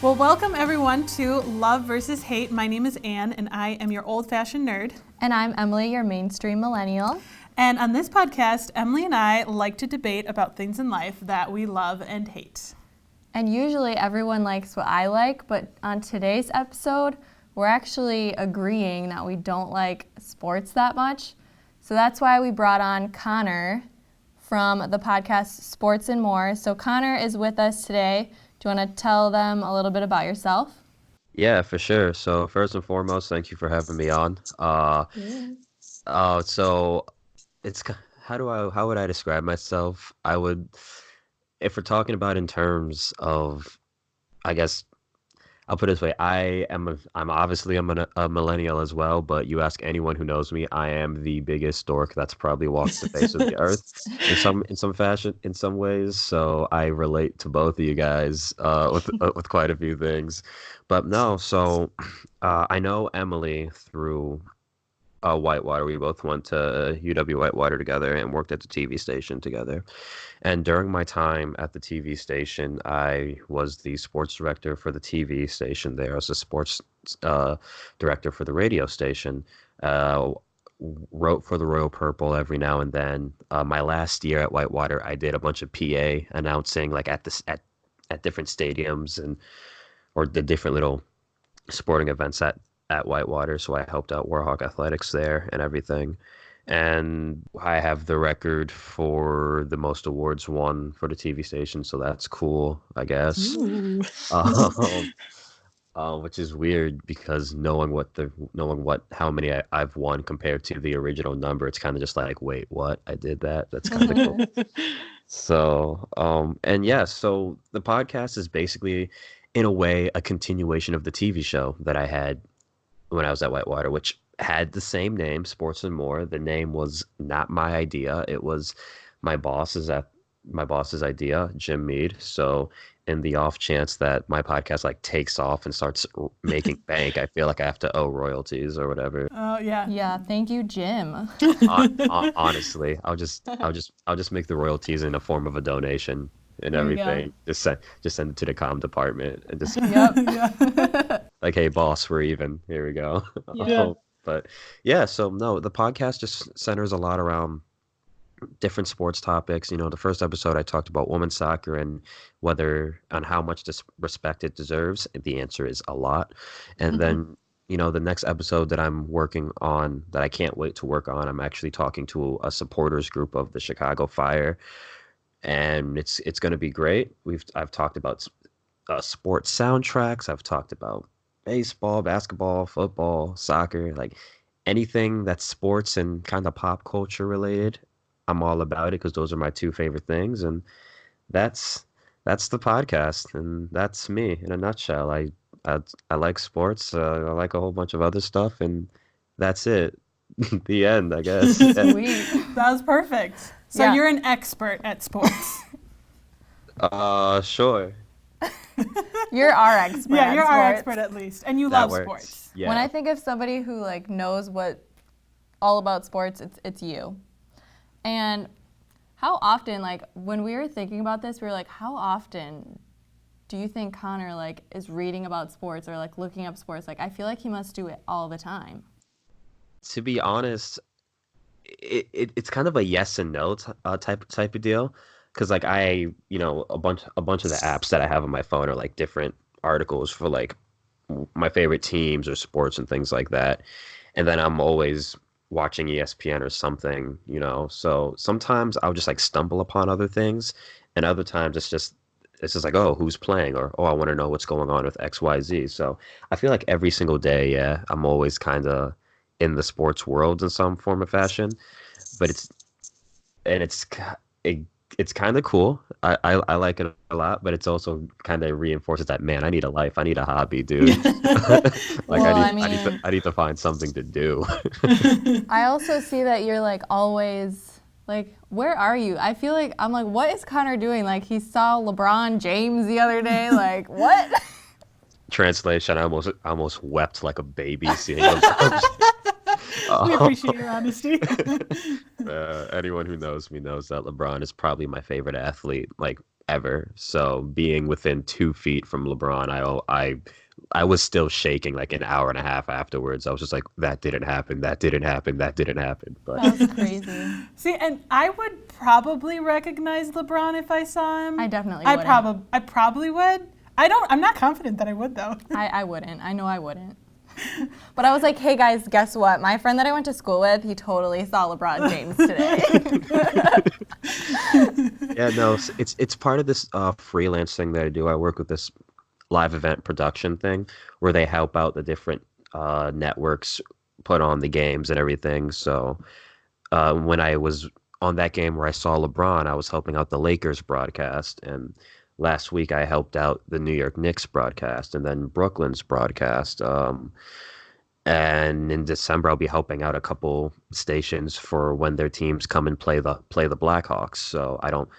Well, welcome everyone to Love versus Hate. My name is Anne, and I am your old-fashioned nerd. And I'm Emily, your mainstream millennial. And on this podcast, Emily and I like to debate about things in life that we love and hate. And usually everyone likes what I like, but on today's episode, we're actually agreeing that we don't like sports that much. So that's why we brought on Connor from the podcast Sports and More. So Connor is with us today. Do you want to tell them a little bit about yourself? Yeah, for sure. So first and foremost, thank you for having me on. So it's how would I describe myself? I would, if we're talking about in terms of, I guess I'll put it this way. I'm obviously a millennial as well, but you ask anyone who knows me, I am the biggest dork that's probably walked the face of the earth in some fashion, in some ways. So I relate to both of you guys with quite a few things. But no, so I know Emily through Whitewater. We both went to UW Whitewater together and worked at the TV station together. And during my time at the TV station, I was the sports director for the TV station there. I was a sports director for the radio station. Wrote for the Royal Purple every now and then. My last year at Whitewater, I did a bunch of PA announcing, like at different stadiums or the different little sporting events at Whitewater. So I helped out Warhawk Athletics there and everything. And I have the record for the most awards won for the TV station, so that's cool, I guess. Which is weird because knowing how many I've won compared to the original number, it's kind of just like, wait, what? I did that? That's kind of cool. So, and yeah, so the podcast is basically, in a way, a continuation of the TV show that I had when I was at Whitewater, which had the same name, Sports and More. The name was not my idea. It was my boss's idea, Jim Mead. So in the off chance that my podcast like takes off and starts making bank, I feel like I have to owe royalties or whatever. Oh yeah. Yeah, thank you, Jim. Honestly, I'll just make the royalties in the form of a donation and everything. Just send it to the comm department and just like, hey boss, we're even. Here we go. Yeah. But yeah, so no, the podcast just centers a lot around different sports topics. You know, the first episode I talked about women's soccer and on how much respect it deserves. The answer is a lot. And then, you know, the next episode that I'm working on, that I can't wait to work on, I'm actually talking to a supporters group of the Chicago Fire, and it's going to be great. I've talked about sports soundtracks. I've talked about baseball, basketball, football, soccer, like anything that's sports and kind of pop culture related. I'm all about it because those are my two favorite things, and that's the podcast, and that's me in a nutshell. I like sports. I like a whole bunch of other stuff, and that's it. The end, I guess. Sweet. That was perfect. So Yeah. you're an expert at sports. Sure. You're our expert. Yeah, at you're our sports. expert at least, and you That love works. sports. Yeah. When I think of somebody who like knows what all about sports, it's you. And how often, like when we were thinking about this, we were like, how often do you think Connor like is reading about sports or like looking up sports? Like I feel like he must do it all the time. To be honest, it's kind of a yes and no type of deal, because like a bunch of the apps that I have on my phone are like different articles for like my favorite teams or sports and things like that, and then I'm always watching ESPN or something, you know. So sometimes I'll just like stumble upon other things, and other times it's just like, oh, who's playing, or oh, I want to know what's going on with XYZ. So I feel like every single day, yeah, I'm always kind of in the sports world in some form or fashion, but it's kind of cool. I like it a lot, but it's also kind of reinforces that, man, I need a life. I need a hobby, dude. Like Well, I need to find something to do. I also see that you're like always like, where are you? I feel like I'm like, what is Connor doing? Like he saw LeBron James the other day. Like what? Translation: I almost wept like a baby seeing him. We appreciate your honesty. Anyone who knows me knows that LeBron is probably my favorite athlete, like ever. So being within 2 feet from LeBron, I was still shaking like an hour and a half afterwards. I was just like, that didn't happen. That didn't happen. That didn't happen. But That was crazy. See, and I would probably recognize LeBron if I saw him. I definitely I wouldn't. I probably would. I'm not confident that I would though. I wouldn't. I know I wouldn't. But I was like, hey guys, guess what? My friend that I went to school with, he totally saw LeBron James today. yeah, no, it's part of this freelance thing that I do. I work with this live event production thing where they help out the different networks put on the games and everything. So when I was on that game where I saw LeBron, I was helping out the Lakers broadcast, and last week I helped out the New York Knicks broadcast, and then Brooklyn's broadcast. And in December, I'll be helping out a couple stations for when their teams come and play the Blackhawks. So I don't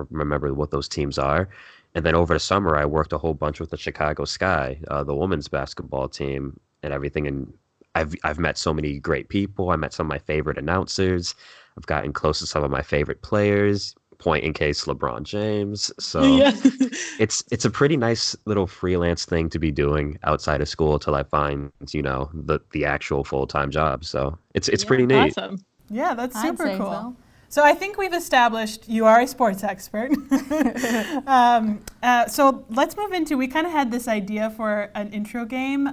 remember what those teams are. And then over the summer, I worked a whole bunch with the Chicago Sky, the women's basketball team, and everything. And I've met so many great people. I met some of my favorite announcers. I've gotten close to some of my favorite players. Point in case LeBron James. So Yeah. it's a pretty nice little freelance thing to be doing outside of school till I find, the actual full-time job. So it's pretty neat. Awesome. Yeah, that's I'd super say cool. so. So I think we've established you are a sports expert. So let's move into, we kind of had this idea for an intro game.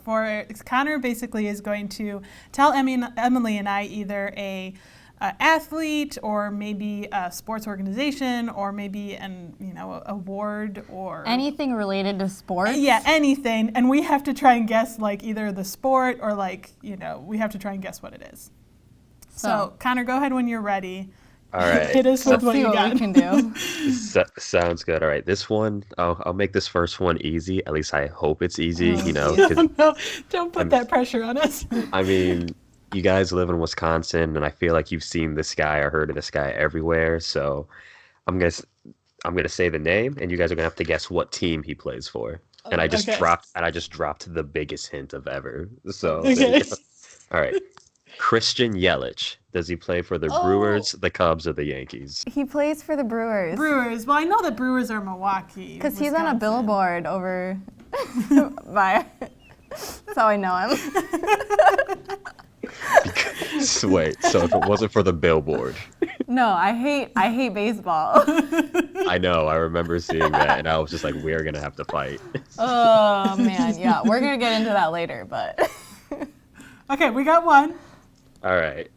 For Connor basically is going to tell Emily and I either a athlete or maybe a sports organization or maybe an award or Anything related to sports? yeah, anything, and we have to try and guess like either the sport or like we have to try and guess what it is. So Connor, go ahead when you're ready. All right. Hit us with Let's what see you what got. we can do. Sounds good. All right. This one, I'll make this first one easy. At least I hope it's easy, No, don't put I'm- that pressure on us. I mean, you guys live in Wisconsin, and I feel like you've seen this guy or heard of this guy everywhere. So I'm gonna say the name, and you guys are gonna have to guess what team he plays for. And I just Okay. dropped the biggest hint of ever. So Okay. all right. Christian Yelich. Does he play for the Brewers, the Cubs, or the Yankees? He plays for the Brewers. Brewers. Well, I know that Brewers are Milwaukee. Because he's on a Wisconsin. billboard over by. That's how I know him. Wait, so if it wasn't for the billboard, No, I hate baseball. I know, I remember seeing that, and I was just like, we're gonna have to fight. Oh man, yeah, we're gonna get into that later, but Okay, we got one. All right,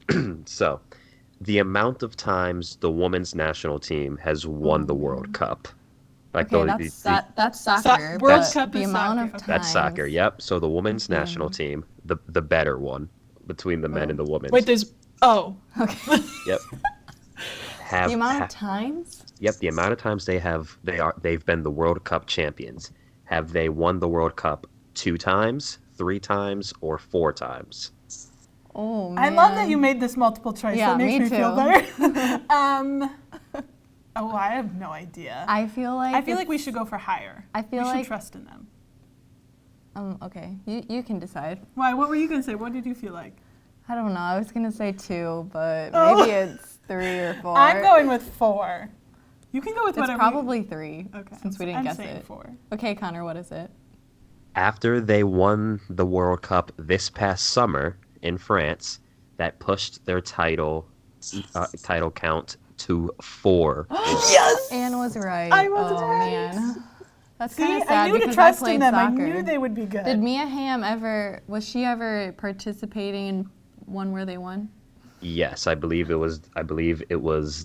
so the amount of times the women's national team has won the World Cup, like okay, that's soccer. World but Cup the is amount soccer, of okay. times. that's soccer. Yep. So the women's national team, the better one between the men and the women. Wait, there's Okay. Yep. The amount of times. Yep, the amount of times they've been the World Cup champions. Have they won the World Cup 2 times, 3 times, or 4 times? Oh man. I love that you made this multiple choice. Yeah, that makes me me feel too. better. Oh, I have no idea. I feel like we should go for higher. I feel we should like- trust in them. Okay, you can decide. Why? What were you gonna say? What did you feel like? I don't know. I was gonna say 2, but Oh. maybe it's 3 or 4. I'm going with 4. You can go with It's whatever. probably 3. Okay. Since we didn't I'm guess saying it. 4. Okay, Connor, what is it? After they won the World Cup this past summer in France, that pushed their title count to 4. Yes. Anne was right. I was oh, right. man. That's See, kind of I sad knew to because trust I played in them. soccer. I knew they would be good. Did Mia Hamm was she ever participating in one where they won? Yes, I believe it was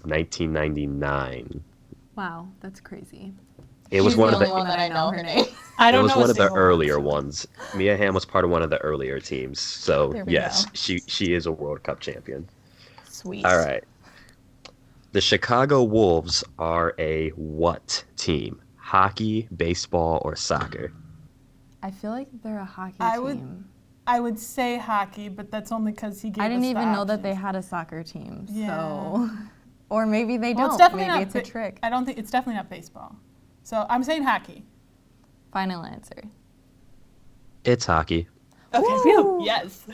1999. Wow, that's crazy. It was She's one the of only the one that I know her name. I It don't was know one a of the single one. earlier ones. Mia Hamm was part of one of the earlier teams. So There we yes, go. she is a World Cup champion. Sweet. All right. The Chicago Wolves are a what team? Hockey, baseball, or soccer? I feel like they're a hockey I would- team. I would say hockey, but that's only because he gave I didn't us the even know that options. they had a soccer team. Yeah. So, or maybe they Well, don't. it's definitely Maybe not. it's a trick. I don't think it's definitely not baseball. So I'm saying hockey. Final answer. It's hockey. Okay, Woo! yes.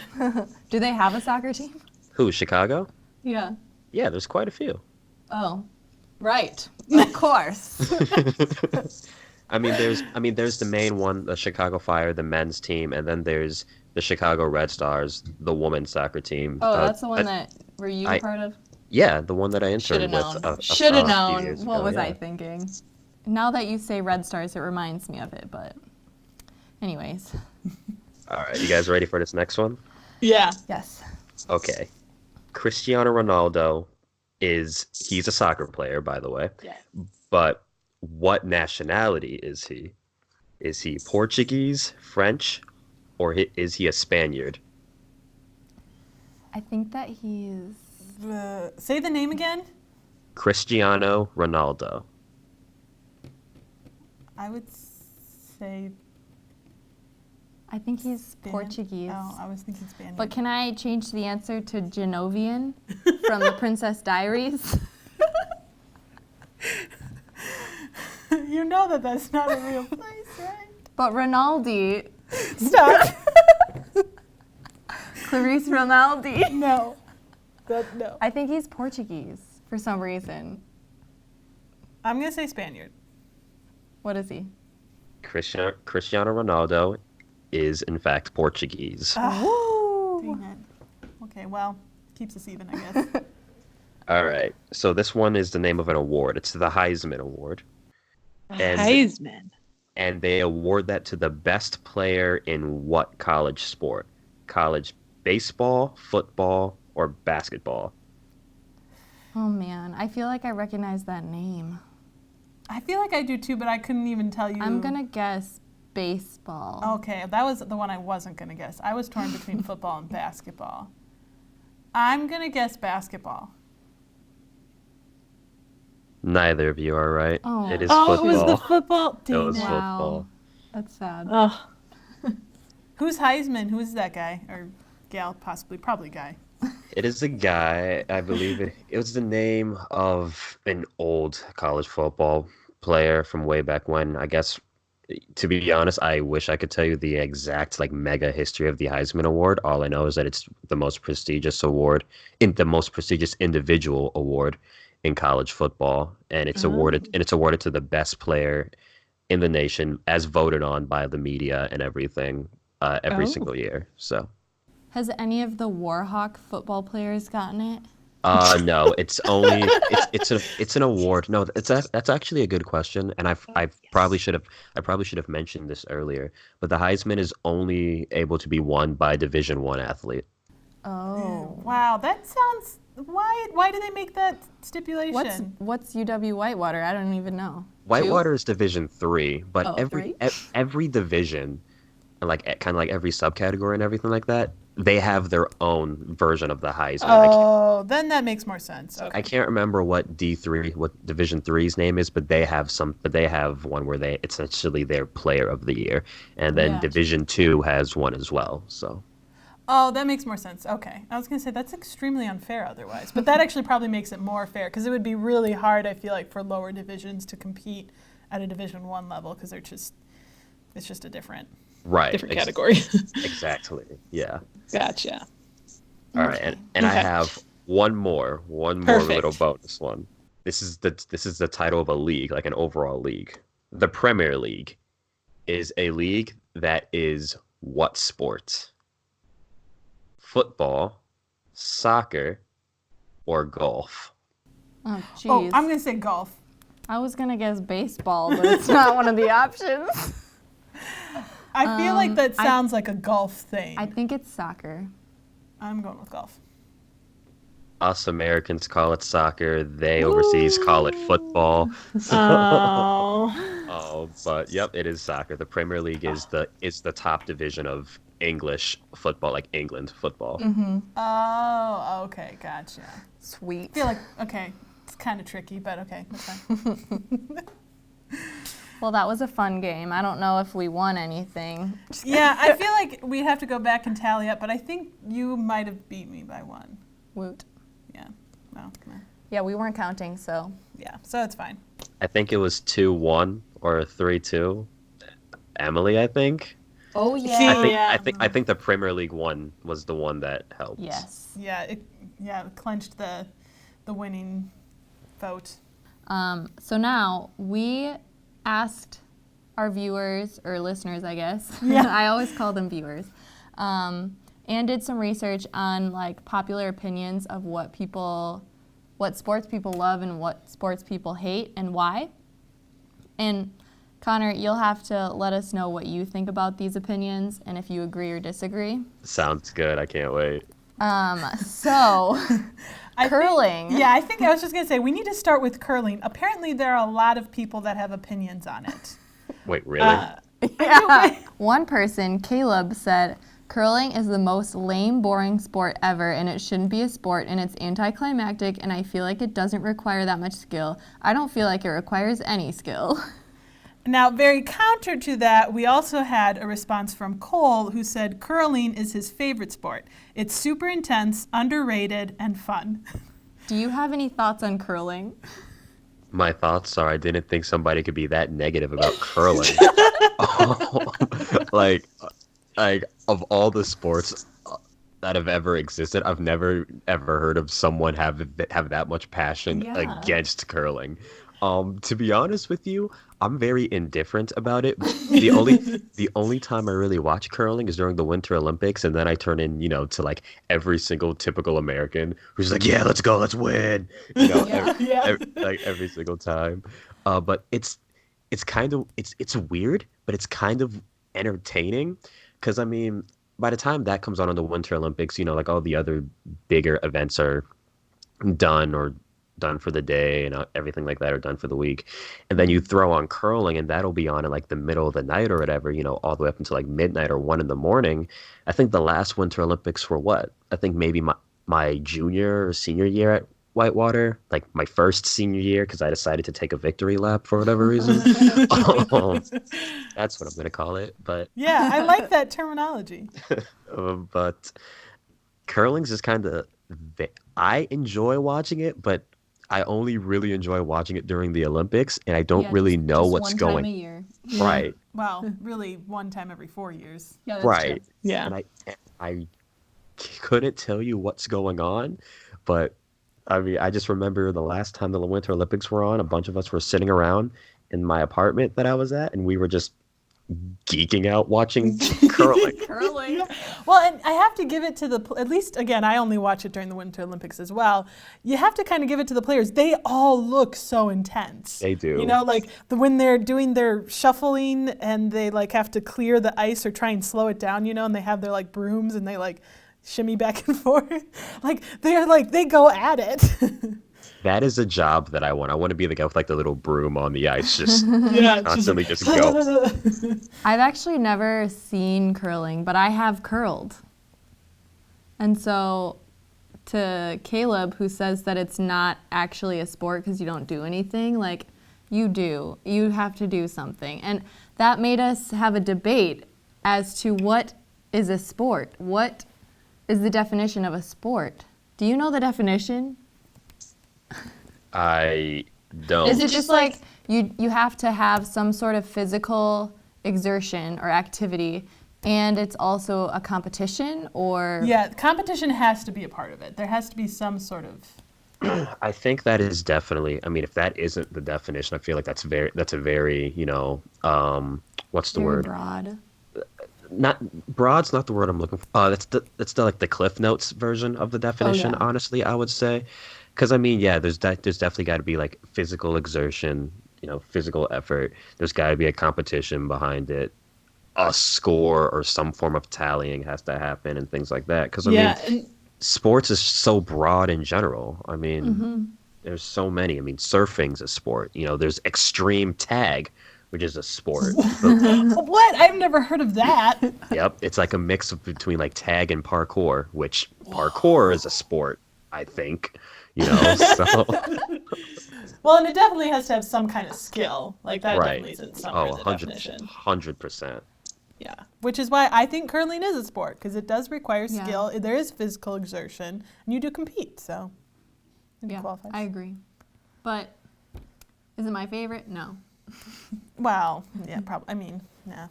Do they have a soccer team? Who, Chicago? Yeah. Yeah, there's quite a few. Oh. Right. Of course. there's the main one, the Chicago Fire, the men's team, and then there's the Chicago Red Stars, the women's soccer team. Oh, that's the one that were you I- part of? Yeah, the one that I Should have interned with known. a Should have few known. years What ago, was yeah. I thinking? Now that you say Red Stars, it reminds me of it, but anyways. All right, you guys ready for this next one? Yeah. Yes. Okay. Cristiano Ronaldo he's a soccer player, by the way. Yeah. But what nationality is he? Is he Portuguese, French, or is he a Spaniard? I think that he's... Say the name again. Cristiano Ronaldo. I would say I think he's Span- Portuguese. Oh, I was thinking Spanish. But can I change the answer to Genovian from the Princess Diaries? You know that that's not a real place, right? But Rinaldi, Stop. Clarice Rinaldi. No. No. I think he's Portuguese for some reason. I'm going to say Spaniard. What is he? Cristiano Ronaldo is, in fact, Portuguese. Dang it. Okay, well, keeps us even, I guess. All right. So this one is the name of an award. It's the Heisman Award. And- Heisman. And they award that to the best player in what college sport? College baseball, football, or basketball? Oh man, I feel like I recognize that name. I feel like I do too, but I couldn't even tell you. I'm gonna guess baseball. Okay, that was the one I wasn't going to guess. I was torn between football and basketball. I'm going to guess basketball. Neither of you are right. Oh. It is Oh, football. it was the football. It Dang was it. football. That's sad. Oh, Who's Heisman? Who is that guy? Or gal, possibly. Probably guy. It is a guy, I believe it was the name of an old college football player from way back when. I guess, to be honest, I wish I could tell you the exact mega history of the Heisman Award. All I know is that it's the most prestigious award, the most prestigious individual award in college football, and it's awarded to the best player in the nation, as voted on by the media and everything, every single year. So. Has any of the Warhawk football players gotten it? No, it's only it's an award. No, that's actually a good question, and I probably should have mentioned this earlier. But the Heisman is only able to be won by Division I athlete. Oh. Wow, that sounds... Why do they make that stipulation? What's UW Whitewater? I don't even know. Whitewater is Division III, but Oh, every three? every division, kind of like every subcategory and everything like that, they have their own version of the Heisman. Oh, then that makes more sense. Okay. I can't remember what Division III's name is, but they have one where it's essentially their player of the year, and then Yeah. Division II has one as well. So Oh, that makes more sense. Okay. I was going to say that's extremely unfair otherwise. But that actually probably makes it more fair because it would be really hard, I feel like, for lower divisions to compete at a Division I level because it's just a different... different category. Exactly. Yeah. Gotcha. All right, and I Okay. have one more Perfect. little bonus one. This is the title of a league, like an overall league. The Premier League is a league that is what sport? Football, soccer, or golf? Oh, jeez. Oh, I'm going to say golf. I was gonna guess baseball, but it's not one of the options. I feel like that sounds like a golf thing. I think it's soccer. I'm going with golf. Us Americans call it soccer. They overseas call it football. Oh. Oh, but yep, it is soccer. The Premier League is the top division of English football, like England football. Oh, okay. Gotcha. Sweet. I feel like, okay, it's kind of tricky, but okay, that's fine. Well, that was a fun game. I don't know if we won anything. Yeah, I feel like we'd have to go back and tally up, but I think you might have beat me by one. Woot. Yeah. Well, come on. Yeah, we weren't counting, so. Yeah, so it's fine. I think it was 2-1 or 3-2. Emily, I think. Oh, Yeah. I think the Premier League one was the one that helped. Yes. Yeah, it clinched the winning vote. So now we asked our viewers, or listeners, I guess. Yeah. I always call them viewers. And did some research on like popular opinions of what sports people love and what sports people hate and why. And Connor, you'll have to let us know what you think about these opinions and if you agree or disagree. Sounds good. I can't wait. So, curling. I think I was just going to say, we need to start with curling. Apparently, there are a lot of people that have opinions on it. Wait, really? Yeah. One person, Caleb, said, curling is the most lame, boring sport ever, and it shouldn't be a sport, and it's anticlimactic, and I feel like it doesn't require that much skill. I don't feel like it requires any skill. Now, very counter to that, we also had a response from Cole, who said curling is his favorite sport. It's super intense, underrated, and fun. Do you have any thoughts on curling? My thoughts are I didn't think somebody could be that negative about curling. Like of all the sports that have ever existed, I've never ever heard of someone have that much passion against curling. To be honest with you, I'm very indifferent about it. The only time I really watch curling is during the Winter Olympics, and then I turn in, to like every single typical American who's like, yeah, let's go, let's win, every single time. But it's kind of it's weird, but it's kind of entertaining, because I mean, by the time that comes on in the Winter Olympics, like all the other bigger events are done for the day, and everything like that are done for the week, and then you throw on curling, and that'll be on in like the middle of the night or whatever, all the way up until like midnight or 1 a.m. I think the last Winter Olympics were I think maybe my junior or senior year at Whitewater, like my first senior year, because I decided to take a victory lap for whatever reason. That's what I'm gonna call it. But yeah, I like that terminology. But curling's just kind of, I enjoy watching it, but I only really enjoy watching it during the Olympics, and I don't really know what's going. One time a year. Right. Well, really, one time every 4 years. Yeah, that's right. True. Yeah. And I couldn't tell you what's going on, but I mean, I just remember the last time the Winter Olympics were on, a bunch of us were sitting around in my apartment that I was at, and we were just geeking out watching curling. Curling. Well, and I have to give it to at least, again, I only watch it during the Winter Olympics as well. You have to kind of give it to the players. They all look so intense. They do. Like when they're doing their shuffling and they like have to clear the ice or try and slow it down, and they have their like brooms and they like shimmy back and forth. They go at it. That is a job that I want. I want to be the guy with like the little broom on the ice, just constantly just go. I've actually never seen curling, but I have curled. And so to Caleb, who says that it's not actually a sport because you don't do anything, like you do. You have to do something. And that made us have a debate as to what is a sport. What is the definition of a sport? Do you know the definition? I don't. Is it just like you have to have some sort of physical exertion or activity, and it's also a competition, or? Yeah, competition has to be a part of it. There has to be some sort of. I think that is definitely. I mean, if that isn't the definition, I feel like that's a very what's the word? Broad. Not broad's not the word I'm looking for. That's the like the Cliff Notes version of the definition. Honestly, I would say, because I mean, yeah, there's definitely got to be like physical exertion, physical effort. There's got to be a competition behind it, a score or some form of tallying has to happen and things like that. Because I mean, sports is so broad in general. I mean, there's so many. I mean, surfing's a sport. There's extreme tag, which is a sport. What? I've never heard of that. Yep, it's like a mix between like tag and parkour, which parkour is a sport, I think. So. Well, and it definitely has to have some kind of skill. Like that definitely isn't somewhere in the 100%, definition. 100%. Yeah, which is why I think curling is a sport, because it does require skill. There is physical exertion, and you do compete, so it qualifies. I agree. But is it my favorite? No. Well, yeah, probably. I mean, yeah.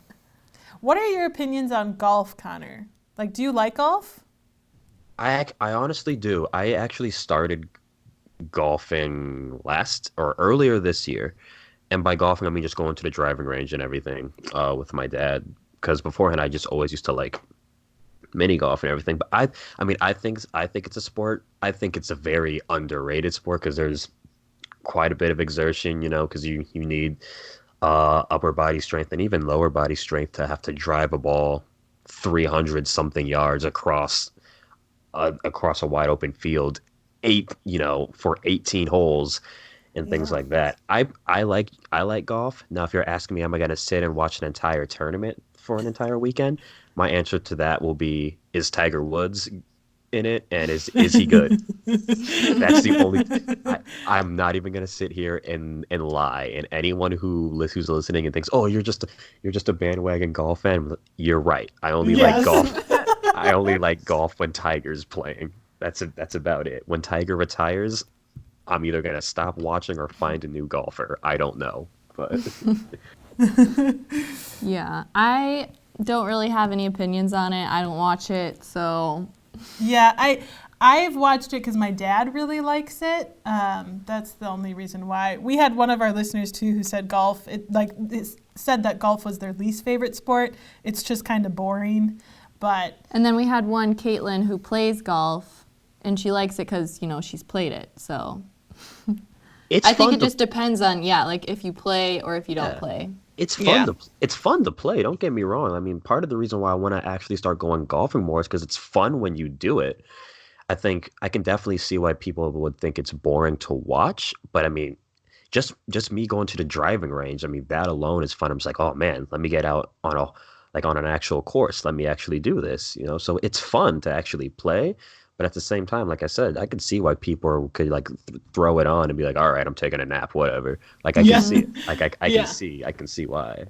What are your opinions on golf, Connor? Like, do you like golf? I honestly do. I actually started golfing last or earlier this year. And by golfing, I mean just going to the driving range and everything with my dad. Because beforehand, I just always used to like mini golf and everything. But I mean, I think it's a sport. I think it's a very underrated sport because there's quite a bit of exertion, because you need upper body strength and even lower body strength to have to drive a ball 300 something yards across a wide open field, for 18 holes and things Yeah. like that. I like golf. Now, if you're asking me, am I going to sit and watch an entire tournament for an entire weekend? My answer to that will be: Is Tiger Woods in it, and is he good? That's the only. I'm not even gonna sit here and lie. And anyone who's listening and thinks, "Oh, you're just a bandwagon golf fan," you're right. I only like Yes. golf. I only like golf when Tiger's playing. That's about it. When Tiger retires, I'm either gonna stop watching or find a new golfer. I don't know, but Yeah, I don't really have any opinions on it. I don't watch it, so Yeah, I've watched it because my dad really likes it. That's the only reason why. We had one of our listeners too who said said that golf was their least favorite sport. It's just kind of boring, but and then we had one, Caitlin, who plays golf, and she likes it because, she's played it. So it's I think fun it just depends on, like if you play or if you don't Yeah. play. It's fun Yeah. to play. Don't get me wrong. I mean, part of the reason why I want to actually start going golfing more is because it's fun when you do it. I think I can definitely see why people would think it's boring to watch, but I mean, just me going to the driving range, I mean, that alone is fun. I'm just like, oh man, let me get out on an actual course. Let me actually do this. So it's fun to actually play, but at the same time, like I said, I could see why people could like throw it on and be like, all right, I'm taking a nap, whatever. Like I Yeah. can see it. Like I Yeah. can see why.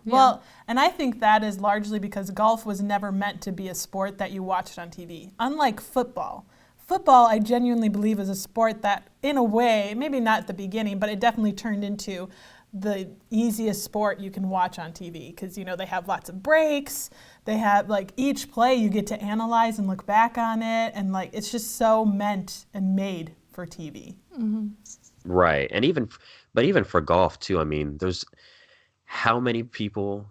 well, and I think that is largely because golf was never meant to be a sport that you watched on TV. Unlike football. Football, I genuinely believe, is a sport that, in a way, maybe not at the beginning, but it definitely turned into the easiest sport you can watch on TV because, they have lots of breaks. They have, like, each play you get to analyze and look back on it. And, like, it's just so meant and made for TV. Right. But even for golf too, I mean, there's how many people,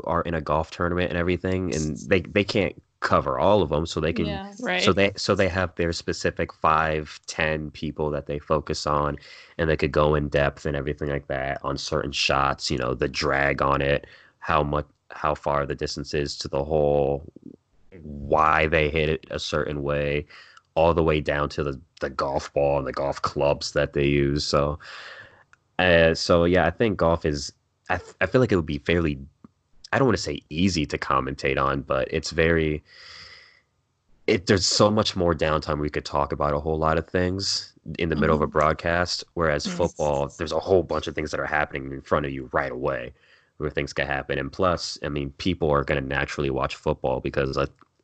are in a golf tournament and everything, and they can't cover all of them, so they can Yeah. Right. so they have their specific 5, 10 people that they focus on, and they could go in depth and everything like that on certain shots, the drag on it, how far the distance is to the hole, why they hit it a certain way, all the way down to the golf ball and the golf clubs that they use. So yeah, I think golf is. I feel like it would be fairly. I don't want to say easy to commentate on, but it's very. There's so much more downtime. We could talk about a whole lot of things in the middle of a broadcast, whereas football, there's a whole bunch of things that are happening in front of you right away, where things can happen. And plus, I mean, people are going to naturally watch football because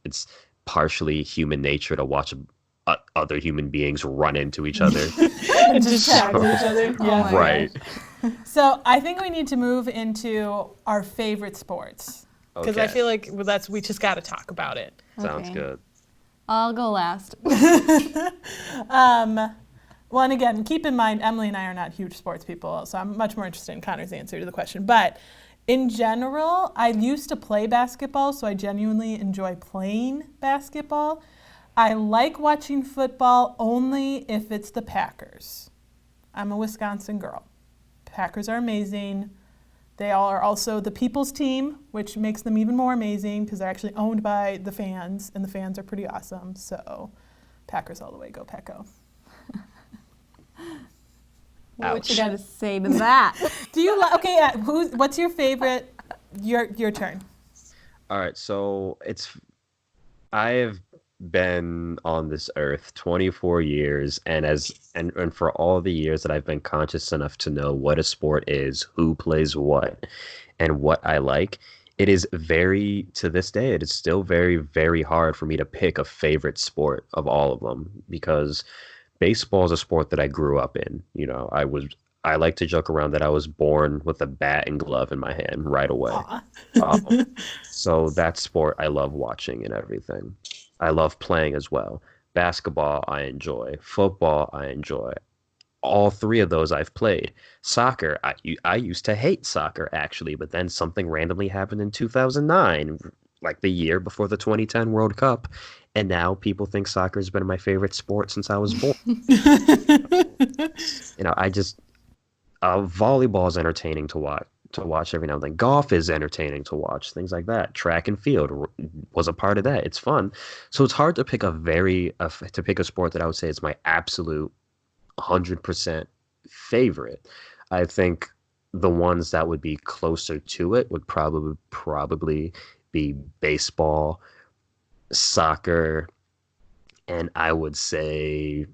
it's partially human nature to watch other human beings run into each other. And just tackle each other. Oh Yeah. my Right. So I think we need to move into our favorite sports. Because Okay. I feel like we just got to talk about it. Sounds Okay. good. I'll go last. Well, and again, keep in mind, Emily and I are not huge sports people, so I'm much more interested in Connor's answer to the question. But in general, I used to play basketball, so I genuinely enjoy playing basketball. I like watching football only if it's the Packers. I'm a Wisconsin girl. Packers are amazing. They are also the people's team, which makes them even more amazing because they're actually owned by the fans, and the fans are pretty awesome. So, Packers all the way, go Pecco. What you Ouch. got to say to that? Do you okay? What's your favorite? Your turn. All right, so I have been on this earth 24 years, and for all the years that I've been conscious enough to know what a sport is, who plays what, and what I like, it is to this day, it is still very, very hard for me to pick a favorite sport of all of them because baseball is a sport that I grew up in. I like to joke around that I was born with a bat and glove in my hand right away. So that sport I love watching and everything. I love playing as well. Basketball, I enjoy. Football, I enjoy. All three of those I've played. Soccer, I used to hate soccer actually, but then something randomly happened in 2009, like the year before the 2010 World Cup, and now people think soccer has been my favorite sport since I was born. I just volleyball is entertaining to watch every now and then. Golf is entertaining to watch, things like that. Track and field was a part of that. It's fun. So it's hard to pick to pick a sport that I would say is my absolute 100% favorite. I think the ones that would be closer to it would probably be baseball, soccer, and I would say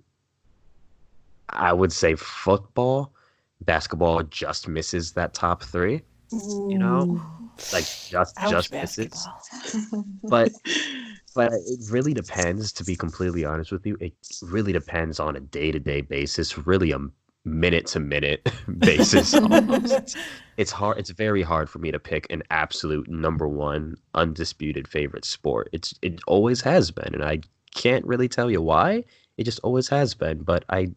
football. Basketball just misses that top three, you know? Ooh. Like Ouch, just misses. basketball. But but it really depends, to be completely honest with you. It really depends on a day-to-day basis, really a minute-to-minute basis almost. It's hard. It's very hard for me to pick an absolute number one undisputed favorite sport. It always has been, and I can't really tell you why. It just always has been, but I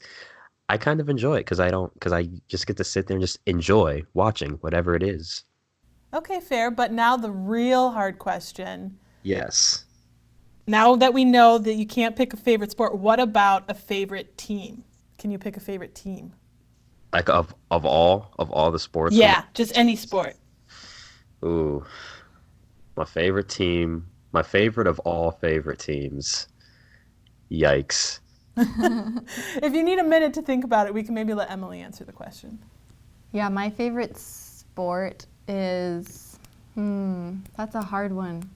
kind of enjoy it because I just get to sit there and just enjoy watching whatever it is. Okay, fair. But now the real hard question. Yes. Now that we know that you can't pick a favorite sport, what about a favorite team? Can you pick a favorite team? Like of all the sports. Yeah, just any sport. Ooh, my favorite team. My favorite of all favorite teams. Yikes. If you need a minute to think about it, we can maybe let Emily answer the question. Yeah, my favorite sport is, that's a hard one.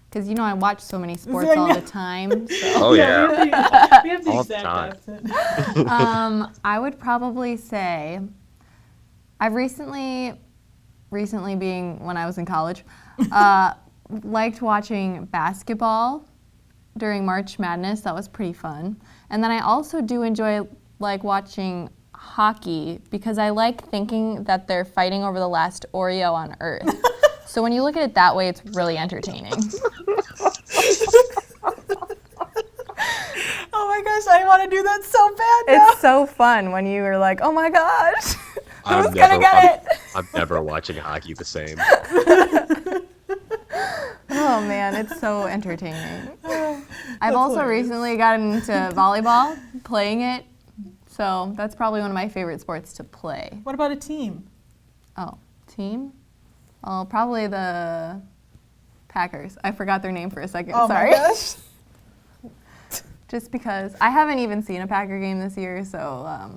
Because, I watch so many sports all the time. So. Oh yeah. We have the All the exact time. opposite. I would probably say I've recently being when I was in college, liked watching basketball during March Madness. That was pretty fun. And then I also do enjoy watching hockey because I like thinking that they're fighting over the last Oreo on Earth. So when you look at it that way, it's really entertaining. Oh my gosh, I want to do that so bad now. It's so fun when you are like, oh my gosh, I'm who's gonna get it? I'm never watching hockey the same. Oh man, it's so entertaining. I've also recently gotten into volleyball, playing it. So that's probably one of my favorite sports to play. What about a team? Oh, team? Oh, probably the Packers. I forgot their name for a second. Oh Sorry. my gosh. Just because I haven't even seen a Packer game this year, so.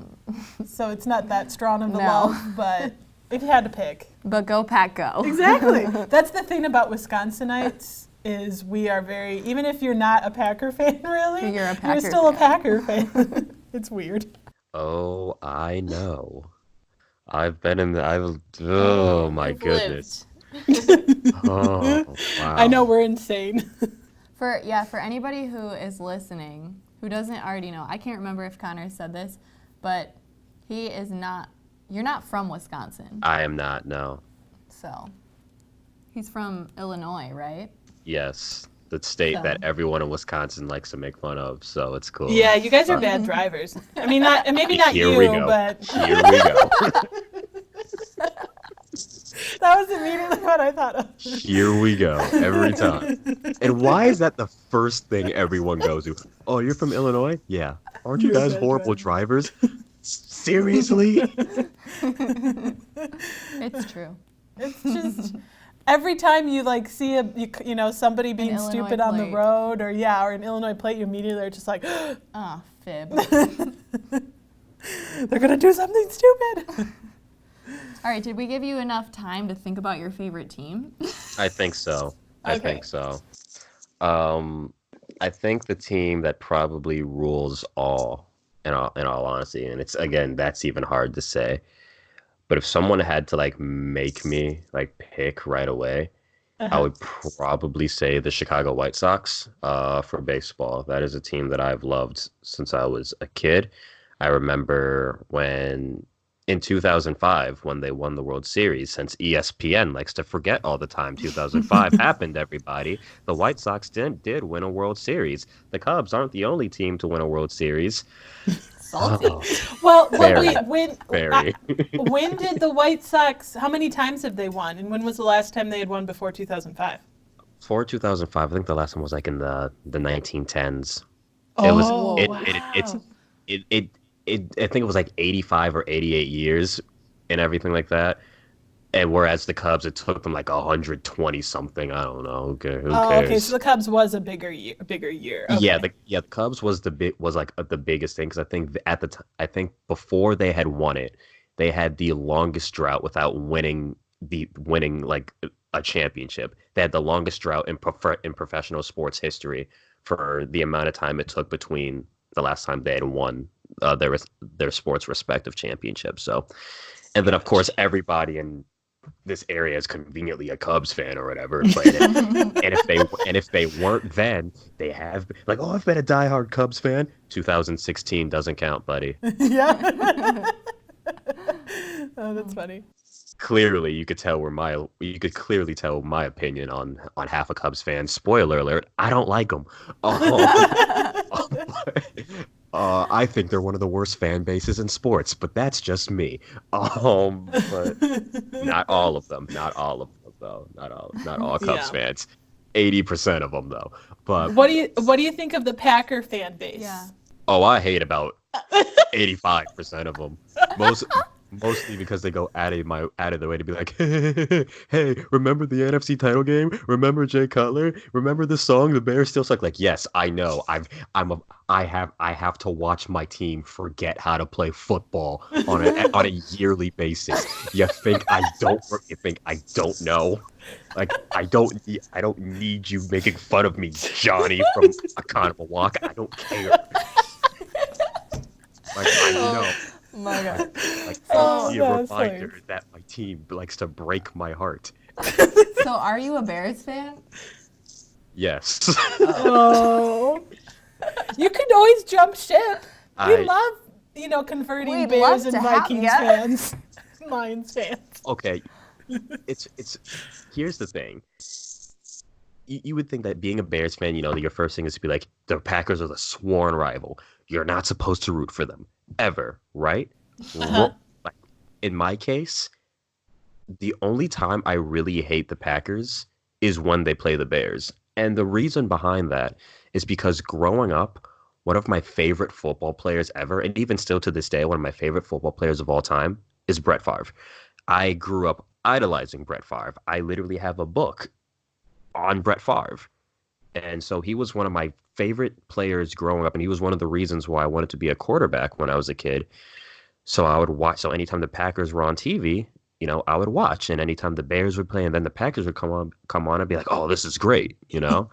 So it's not that strong of the No. love, but if you had to pick. But go Pack, go. Exactly. That's the thing about Wisconsinites is we are very, even if you're not a Packer fan really, You're a Packer still a fan. Packer fan. It's weird. Oh, I know. Oh my You've goodness. lived. Oh, wow. I know we're insane. For anybody who is listening, who doesn't already know, I can't remember if Connor said this, but you're not from Wisconsin. I am not, no. So, he's from Illinois, right? Yes. The state So. that everyone in Wisconsin likes to make fun of, so it's cool. Yeah, you guys are bad drivers. I mean, maybe not Here you, we go. but Here we go. that was immediately what I thought of. Here we go. Every time. And why is that the first thing everyone goes to? Oh, you're from Illinois? Yeah. Aren't you You're a guys bad horrible driver. drivers? Seriously? It's true. It's just every time you see somebody being Illinois stupid on the plate. road or an Illinois plate, you immediately are just like, Ah, fib. they're gonna do something stupid. All right, did we give you enough time to think about your favorite team? I think so. I Okay. think so. I think the team that probably rules all, in all honesty, and that's even hard to say. But if someone had to make me pick right away, I would probably say the Chicago White Sox for baseball. That is a team that I've loved since I was a kid. I remember when in 2005 when they won the World Series, since ESPN likes to forget all the time 2005 happened, everybody. The White Sox did win a World Series. The Cubs aren't the only team to win a World Series. Salty. Oh, Well, very, wait, very. when did the White Sox, how many times have they won? And when was the last time they had won before 2005? For 2005, I think the last one was like in the 1910s. It was Oh, it wow. it it's I think it was like 85 or 88 years and everything like that. And whereas the Cubs, it took them like 120 something. I don't know. Okay, who Oh, cares? okay, so the Cubs was a bigger year. Yeah, Okay. the Cubs was the biggest thing because I think at the I think before they had won it, they had the longest drought without winning like a championship. They had the longest drought in professional sports history for the amount of time it took between the last time they had won their sports respective championships. So, and then of course everybody in this area is conveniently a Cubs fan or whatever. But and if they weren't, then they have like, oh, I've been a diehard Cubs fan. 2016 doesn't count, buddy. Yeah. Oh, that's funny. Clearly, you could clearly tell my opinion on half a Cubs fan. Spoiler alert: I don't like them. I think they're one of the worst fan bases in sports, but that's just me. But not all of them. Not all of them, though. Not all Cubs Yeah. fans. 80% of them, though. But What do you think of the Packer fan base? Yeah. I hate about 85% of them. Mostly because they go out of their way to be like, hey, remember the NFC title game? Remember Jay Cutler? Remember the song The Bears Still Suck? Like, yes, I know. I have to watch my team forget how to play football on a yearly basis. You think I don't know? Like, I don't need you making fun of me, Johnny, from A Carnival Walk. I don't care. Like, I know. Oh my God. Like, Oh, I see a that's reminder nice. that my team likes to break my heart. So are you a Bears fan? Yes. Oh. You could always jump ship. We I- love, converting We'd Bears love and to have Vikings ya. fans. Lions fans. Okay. It's here's the thing. You would think that being a Bears fan, your first thing is to be like, the Packers are the sworn rival. You're not supposed to root for them ever, right? Uh-huh. Like, in my case, the only time I really hate the Packers is when they play the Bears. And the reason behind that is because growing up, one of my favorite football players ever, and even still to this day, one of my favorite football players of all time is Brett Favre. I grew up idolizing Brett Favre. I literally have a book on Brett Favre. And so he was one of my favorite players growing up, and he was one of the reasons why I wanted to be a quarterback when I was a kid. So I would watch. So anytime the Packers were on TV, I would watch. And anytime the Bears would play, and then the Packers would come on, I'd be like, "Oh, this is great," And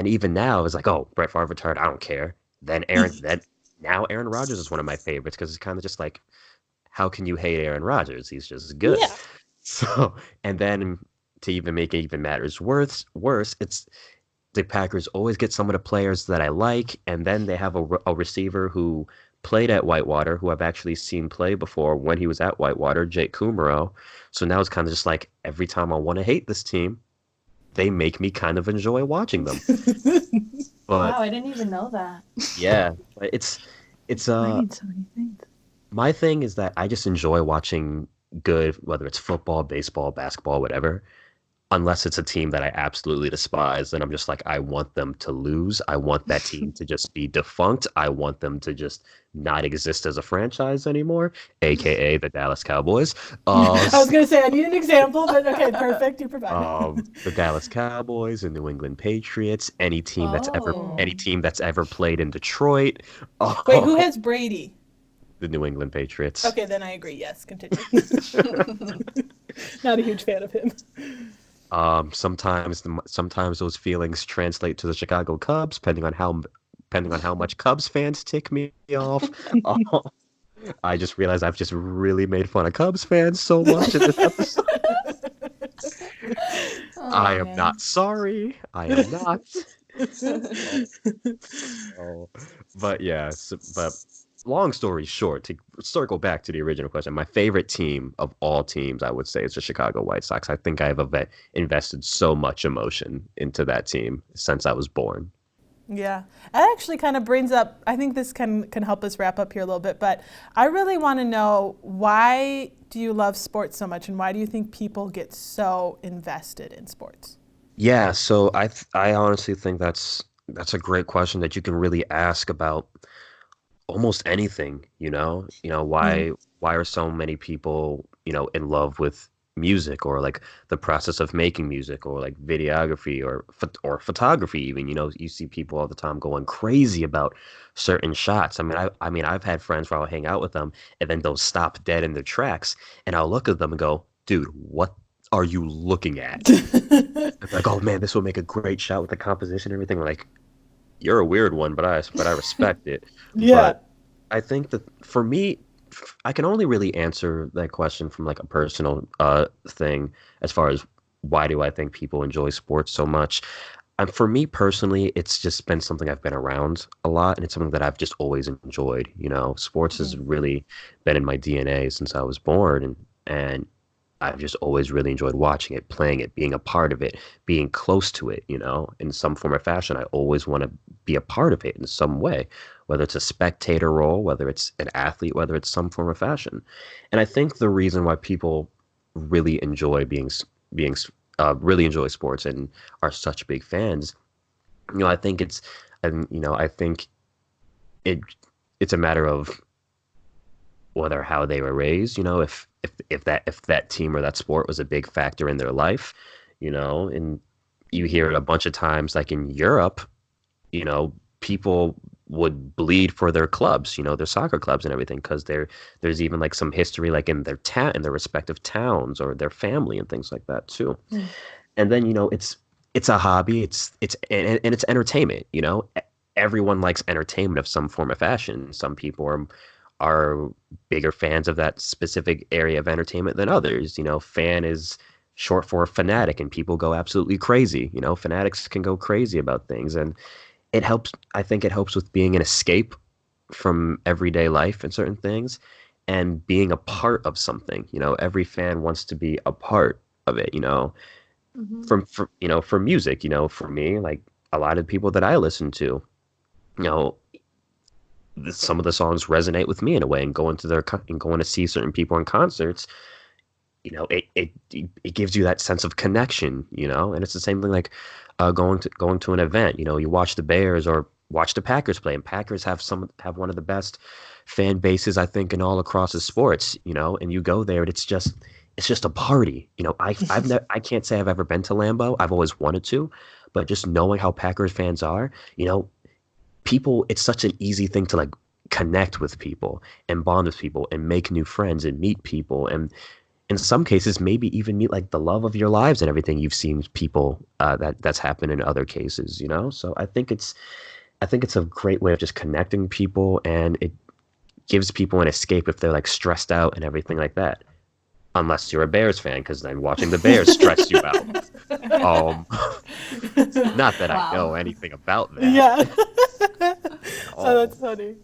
even now, it's like, "Oh, Brett Favre retired. I don't care." Then now Aaron Rodgers is one of my favorites because it's kind of just like, how can you hate Aaron Rodgers? He's just good. Yeah. So, and then to even make it even matters worse, it's the Packers always get some of the players that I like, and then they have a receiver who played at Whitewater, who I've actually seen play before when he was at Whitewater, Jake Kumaro. So now it's kind of just like every time I want to hate this team, they make me kind of enjoy watching them. But Wow, I didn't even know that. yeah, but it's I need so many things. my thing is that I just enjoy watching good, whether it's football, baseball, basketball, whatever. Unless it's a team that I absolutely despise, then I'm just like, I want them to lose. I want that team to just be defunct. I want them to just not exist as a franchise anymore, aka the Dallas Cowboys. I was going to say, I need an example, but okay, perfect. You provide. The Dallas Cowboys and New England Patriots. Any team that's ever played in Detroit. Wait, who has Brady? The New England Patriots. Okay, then I agree. Yes, continue. Not a huge fan of him. Sometimes those feelings translate to the Chicago Cubs, depending on how much Cubs fans tick me off. I just realized I've just really made fun of Cubs fans so much in this episode. I am not sorry. I am not. But yeah, but long story short, to circle back to the original question, my favorite team of all teams, I would say, is the Chicago White Sox. I think I've invested so much emotion into that team since I was born. Yeah, that actually kind of brings up, I think this can help us wrap up here a little bit, but I really want to know, why do you love sports so much, and why do you think people get so invested in sports? Yeah, so I honestly think that's a great question that you can really ask about almost anything, you know? Mm. Why are so many people, in love with music, or like the process of making music, or like videography, or photography even, you see people all the time going crazy about certain shots. I mean I've had friends where I'll hang out with them and then they'll stop dead in their tracks and I'll look at them and go, "Dude, what are you looking at?" It's like, "Oh man, this will make a great shot with the composition and everything." Like, you're a weird one, but I respect it. Yeah. But I think that for me, I can only really answer that question from like a personal thing as far as why do I think people enjoy sports so much. For me personally, it's just been something I've been around a lot, and it's something that I've just always enjoyed. Sports has Mhm. really been in my DNA since I was born, and I've just always really enjoyed watching it, playing it, being a part of it, being close to it, in some form or fashion. I always want to be a part of it in some way, whether it's a spectator role, whether it's an athlete, whether it's some form of fashion. And I think the reason why people really enjoy being really enjoy sports and are such big fans, I think I think it it's a matter of whether how they were raised, if that team or that sport was a big factor in their life, and you hear it a bunch of times, like in Europe, people would bleed for their clubs, their soccer clubs and everything, because there's even like some history, like in in their respective towns or their family and things like that too. Mm. And then it's a hobby, and it's entertainment. Everyone likes entertainment of some form of fashion. Some people are bigger fans of that specific area of entertainment than others. Fan is short for fanatic, and people go absolutely crazy. Fanatics can go crazy about things, and it helps. I think it helps with being an escape from everyday life and certain things, and being a part of something. Every fan wants to be a part of it. Hmm. For music, for me, like a lot of people that I listen to, you know, some of the songs resonate with me in a way, and going to see certain people in concerts, it gives you that sense of connection, and it's the same thing like going to an event. You watch the Bears or watch the Packers play, and Packers have one of the best fan bases, I think, in all across the sports, and you go there and it's just a party. I can't say I've ever been to Lambeau. I've always wanted to, but just knowing how Packers fans are, people, it's such an easy thing to like connect with people and bond with people and make new friends and meet people, and in some cases maybe even meet like the love of your lives and everything. You've seen people that's happened in other cases, so I think it's a great way of just connecting people, and it gives people an escape if they're like stressed out and everything like that, unless you're a Bears fan, because then watching the Bears stress you out. um Not that I Wow. know anything about that Yeah. at Oh, all. that's funny.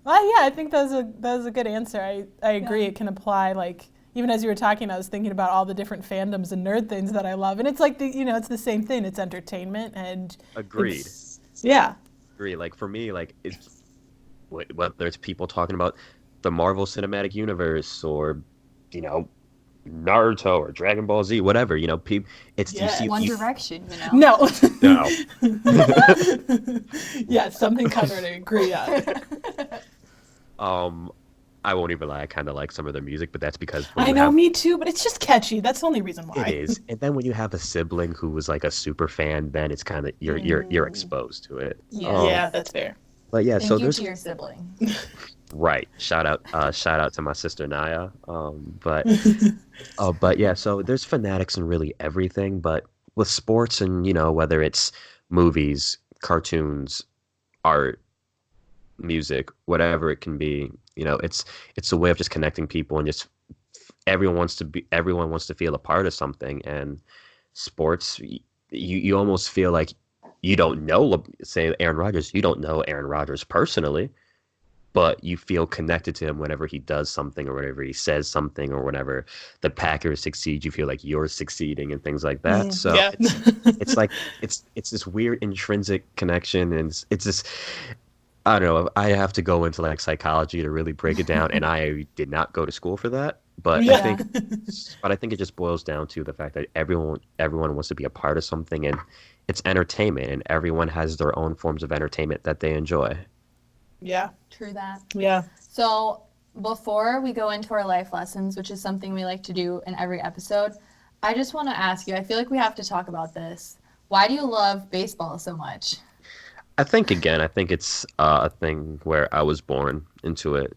Well, yeah, I think that was a good answer. I agree. Yeah. It can apply, like, even as you were talking, I was thinking about all the different fandoms and nerd things that I love, and it's like it's the same thing. It's entertainment, and Agreed. it's yeah. Agree. Like for me, like it's whether it's people talking about the Marvel Cinematic Universe, or you know Naruto or Dragon Ball Z, whatever. People, it's you Yeah. see One you Direction, you know? No. no. Yeah, something covered. I agree on. um, I won't even lie. I kind of like some of their music, but that's because when I you know, have me too, but it's just catchy. That's the only reason it why. is, and then when you have a sibling who was like a super fan, then it's kind of you're Mm, exposed to it. Yeah. Um, yeah, that's fair. but yeah, so Thank you there's to your sibling. right. Shout out to my sister Naya. But yeah, so there's fanatics in really everything, but with sports, and whether it's movies, cartoons, art, music, whatever it can be, it's a way of just connecting people, and just everyone wants to feel a part of something. And sports, you almost feel like you don't know, say Aaron Rodgers, you don't know Aaron Rodgers personally, but you feel connected to him whenever he does something or whenever he says something or whenever the Packers succeed, you feel like you're succeeding and things like that. So Yeah. it's like it's this weird intrinsic connection, and it's this, I don't know. I have to go into like psychology to really break it down, and I did not go to school for that. But I Yeah. think, but I think it just boils down to the fact that everyone wants to be a part of something, and it's entertainment, and everyone has their own forms of entertainment that they enjoy. Yeah. True that. Yeah. So before we go into our life lessons, which is something we like to do in every episode, I just want to ask you, I feel like we have to talk about this. Why do you love baseball so much? I think it's a thing where I was born into it,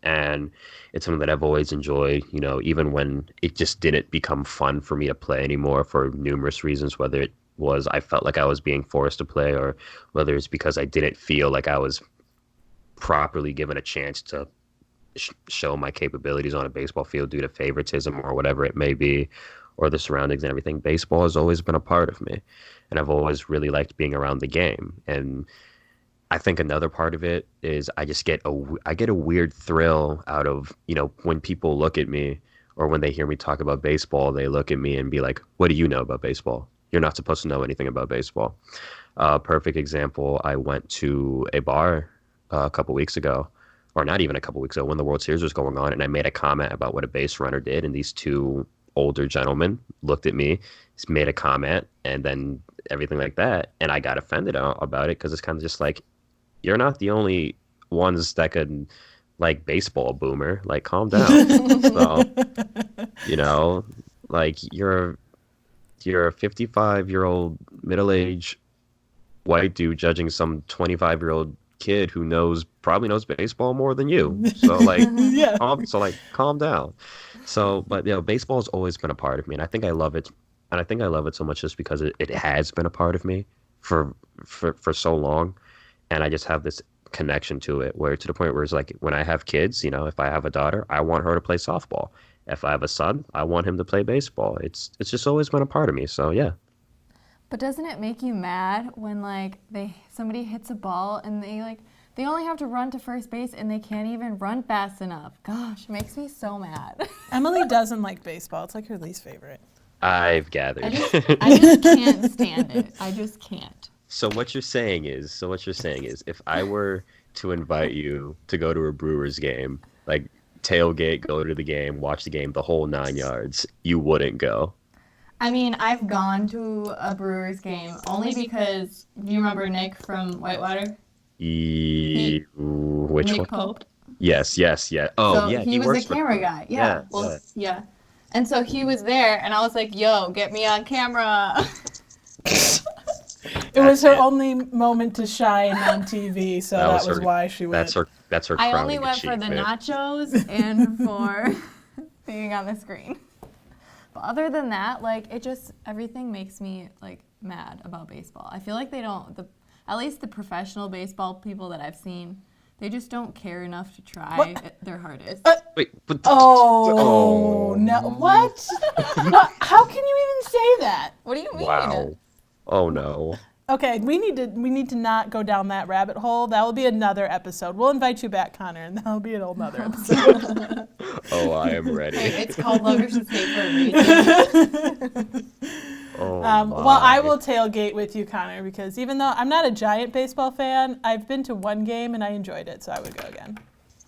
and it's something that I've always enjoyed, even when it just didn't become fun for me to play anymore for numerous reasons, whether it was I felt like I was being forced to play, or whether it's because I didn't feel like I was properly given a chance to show my capabilities on a baseball field due to favoritism or whatever it may be, or the surroundings and everything. Baseball has always been a part of me, and I've always really liked being around the game. And I think another part of it is I get a weird thrill out of, when people look at me or when they hear me talk about baseball, they look at me and be like, "What do you know about baseball? You're not supposed to know anything about baseball." Perfect example, I went to a bar a couple weeks ago, or not even a couple weeks ago, when the World Series was going on, and I made a comment about what a base runner did, and these two older gentlemen looked at me, made a comment, and then everything like that, and I got offended about it, because it's kind of just like, you're not the only ones that could like baseball, boomer. Like, calm down. So, like you're a 55-year-old middle-aged white dude judging some 25-year-old kid who probably knows baseball more than you. So like, Yeah. calm down. So, but baseball has always been a part of me, and I think I love it. And I think I love it so much just because it has been a part of me for so long, and I just have this connection to it, where to the point where it's like, when I have kids, if I have a daughter, I want her to play softball. If I have a son, I want him to play baseball. It's just always been a part of me. So yeah. But doesn't it make you mad when like somebody hits a ball and they only have to run to first base and they can't even run fast enough? Gosh, it makes me so mad. Emily doesn't like baseball. It's like her least favorite. I've gathered. I just can't stand it. I just can't. So what you're saying is, if I were to invite you to go to a Brewers game, like tailgate, go to the game, watch the game, the whole 9 yards, you wouldn't go? I mean, I've gone to a Brewers game only because, do you remember Nick from Whitewater? Which Nick one? Pope. Yes. Oh, So yeah. he was works the camera guy. Yeah. Yeah. And so he was there, and I was like, "Yo, get me on camera." It was her only moment to shine on TV, so that was why she went. That's her. I crowning only went for the achievement. nachos and for being on the screen. But other than that, like, everything makes me like mad about baseball. I feel like they don't, at least the professional baseball people that I've seen, they just don't care enough to try their hardest. Wait, but Oh, no! What? How can you even say that? What do you mean? wow. Oh no. Okay, we need to not go down that rabbit hole. That will be another episode. We'll invite you back, Connor, and that'll be an whole nother episode. Oh, I am ready. Hey, it's called Love versus Hate for a reason. Oh, Well, I will tailgate with you, Connor, because even though I'm not a giant baseball fan, I've been to one game and I enjoyed it, so I would go again.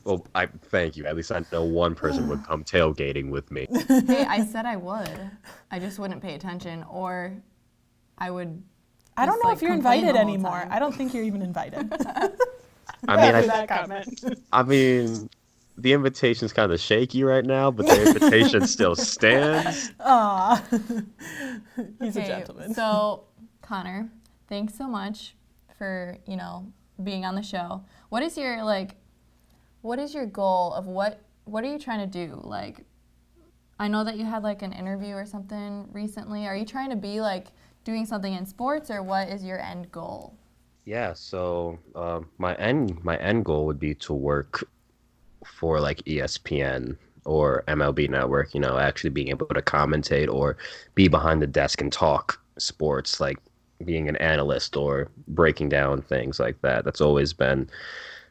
Well, I thank you. At least I know one person would come tailgating with me. Hey, I said I would. I just wouldn't pay attention, or I would. I don't know like, if you're complain invited the whole anymore. time. I don't think you're even invited. I That comment. mean, the invitation's kind of shaky right now, but the invitation still stands. Aw. He's a Okay, gentleman. So, Connor, thanks so much for, being on the show. What is your goal of what are you trying to do? Like, I know that you had like an interview or something recently. Are you trying to be like doing something in sports, or what is your end goal? Yeah, so my end goal would be to work for like ESPN or MLB Network, actually being able to commentate or be behind the desk and talk sports, like being an analyst or breaking down things like that. That's always been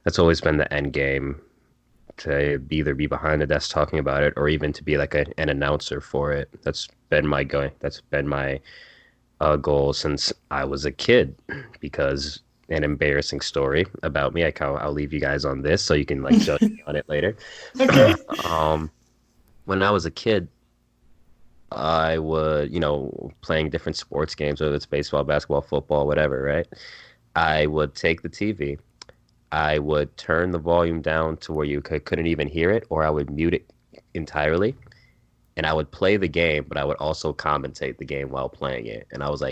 that's always been the end game, to either be behind the desk talking about it or even to be like an announcer for it. That's been my goal since I was a kid. Because an embarrassing story about me, I'll leave you guys on this so you can like judge me on it later. Okay. um, when I was a kid, I would, playing different sports games, whether it's baseball, basketball, football, whatever, right? I would take the TV. I would turn the volume down to where you couldn't even hear it, or I would mute it entirely. And I would play the game, but I would also commentate the game while playing it. And I was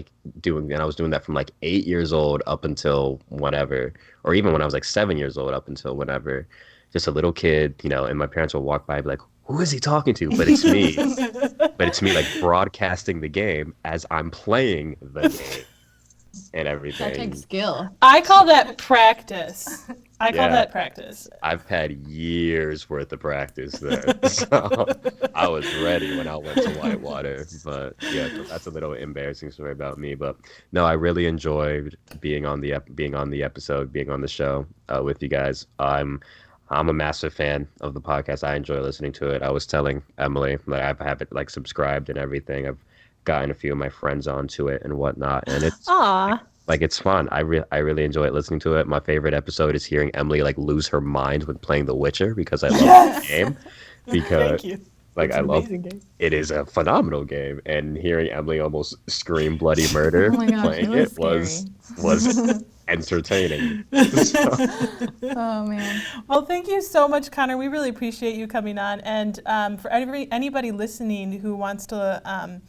doing that from like 8 years old up until whenever, or even when I was like 7 years old up until whenever, just a little kid, and my parents would walk by and be like, who is he talking to? But it's me. But it's me like broadcasting the game as I'm playing the game and That everything. takes skill. I call that practice. Yeah. Practice. I've had years worth of practice there. So I was ready when I went to Whitewater. But yeah, that's a little embarrassing story about me. But no, I really enjoyed being on the episode, being on the show with you guys. I'm a massive fan of the podcast. I enjoy listening to it. I was telling Emily that I have it like subscribed and everything. I've gotten a few of my friends onto it and whatnot, and Aw. it's fun. I really enjoy it listening to it. My favorite episode is hearing Emily like lose her mind when playing The Witcher because I love the game. Because Thank you. like It's I an love amazing game. it is a phenomenal game, and hearing Emily almost scream bloody murder Oh my gosh, playing it it was was entertaining. So, Oh man. Well, thank you so much, Connor. We really appreciate you coming on. And for anybody listening who wants to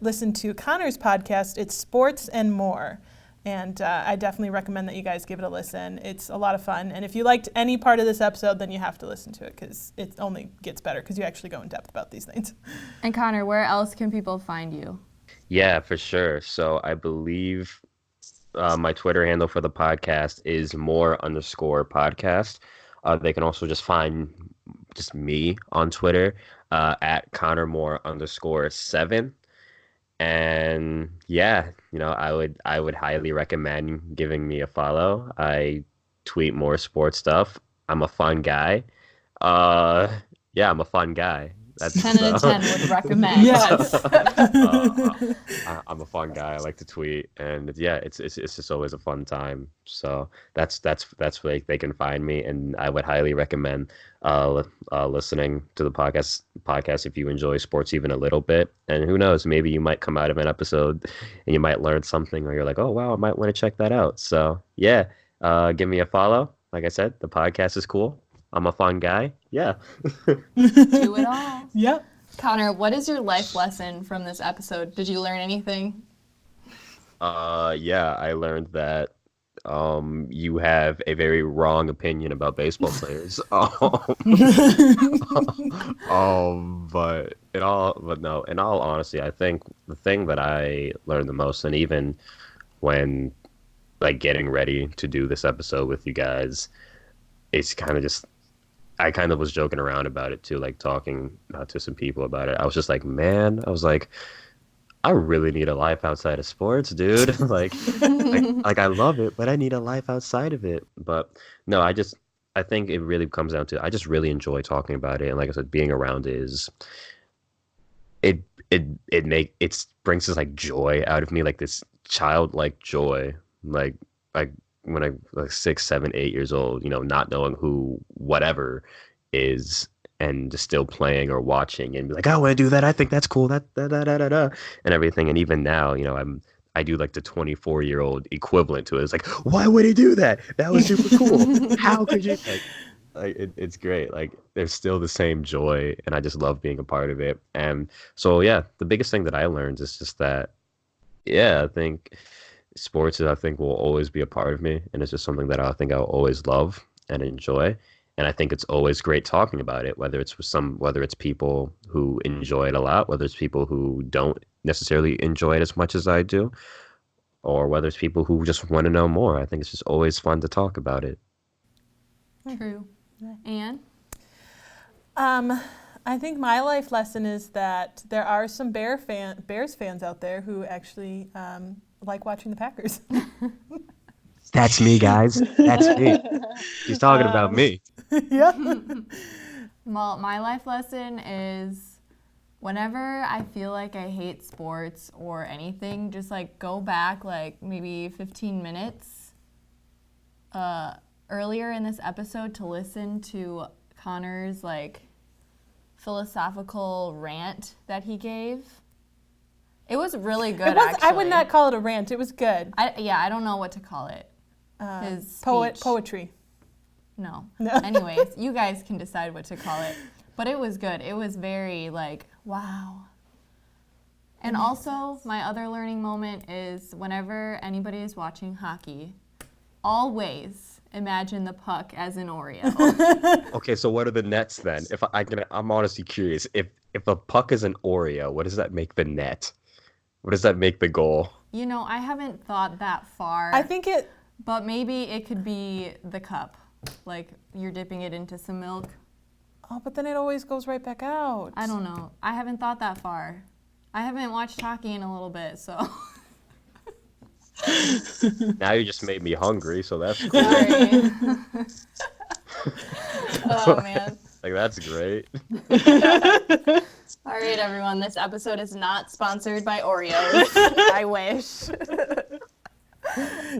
listen to Connor's podcast, it's Sports and More. And I definitely recommend that you guys give it a listen. It's a lot of fun. And if you liked any part of this episode, then you have to listen to it because it only gets better because you actually go in depth about these things. And Connor, where else can people find you? yeah, for sure. So I believe my Twitter handle for the podcast is more_podcast. They can also just find just me on Twitter at ConnorMore_7. And yeah, I would highly recommend giving me a follow. I tweet more sports stuff. I'm a fun guy. Uh, yeah, I'm a fun guy. That's 10 out of 10 would recommend. Yes. I'm a fun guy. I like to tweet, and yeah, it's just always a fun time. So that's where they can find me, and I would highly recommend listening to the podcast if you enjoy sports even a little bit. And who knows, maybe you might come out of an episode and you might learn something, or you're like, oh wow, I might want to check that out. So yeah, give me a follow. Like I said, the podcast is cool. I'm a fun guy. Yeah. Do it all. Yep. Connor, what is your life lesson from this episode? Did you learn anything? Yeah, I learned that you have a very wrong opinion about baseball players. But no, in all honesty, I think the thing that I learned the most, and even when like getting ready to do this episode with you guys, it's kind of just I kind of was joking around about it too, like talking to some people about it. I was just like, man, I really need a life outside of sports, dude. like I love it, but I need a life outside of it. But no, I think it really comes down to I just really enjoy talking about it, and like I said, being around it is it brings this like joy out of me, like this childlike joy, like when I like 6, 7, 8 years old, not knowing who whatever is, and just still playing or watching and be like, I want to do that. I think that's cool. That da, da, da, da, da, and everything. And even now, I do like the 24-year-old equivalent to it. It's like, why would he do that? That was super cool. How could you? It's great. Like there's still the same joy, and I just love being a part of it. And so yeah, the biggest thing that I learned is just that, yeah, I think sports I think will always be a part of me, and it's just something that I think I'll always love and enjoy. And I think it's always great talking about it, whether it's people who enjoy it a lot, whether it's people who don't necessarily enjoy it as much as I do, or whether it's people who just want to know more. I think it's just always fun to talk about it. True. Anne? I think my life lesson is that there are some Bears fans out there who actually like watching the Packers. That's me, guys. That's me. She's talking about me. Yeah. Well, my life lesson is whenever I feel like I hate sports or anything, just like go back like maybe 15 minutes earlier in this episode to listen to Connor's like philosophical rant that he gave. It was really good, actually. I would not call it a rant. It was good. I don't know what to call it. His speech. Poetry. No. Anyways, you guys can decide what to call it. But it was good. It was very like, wow. And also, my other learning moment is whenever anybody is watching hockey, always imagine the puck as an Oreo. Okay, so what are the nets then? I'm honestly curious. If a puck is an Oreo, what does that make the net? What does that make the goal? You know, I haven't thought that far. I think it... But maybe it could be the cup. Like, you're dipping it into some milk. Oh, but then it always goes right back out. I don't know. I haven't thought that far. I haven't watched hockey in a little bit, so... Now you just made me hungry, so that's great. Sorry. Oh, man. Like, that's great. All right, everyone. This episode is not sponsored by Oreos. I wish.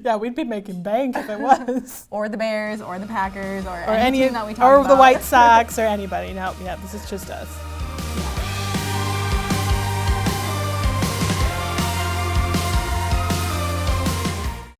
Yeah, we'd be making bank if it was. Or the Bears, or the Packers, or Or any any team that we talk or about. the White Sox, or anybody. No, yeah, this is just us.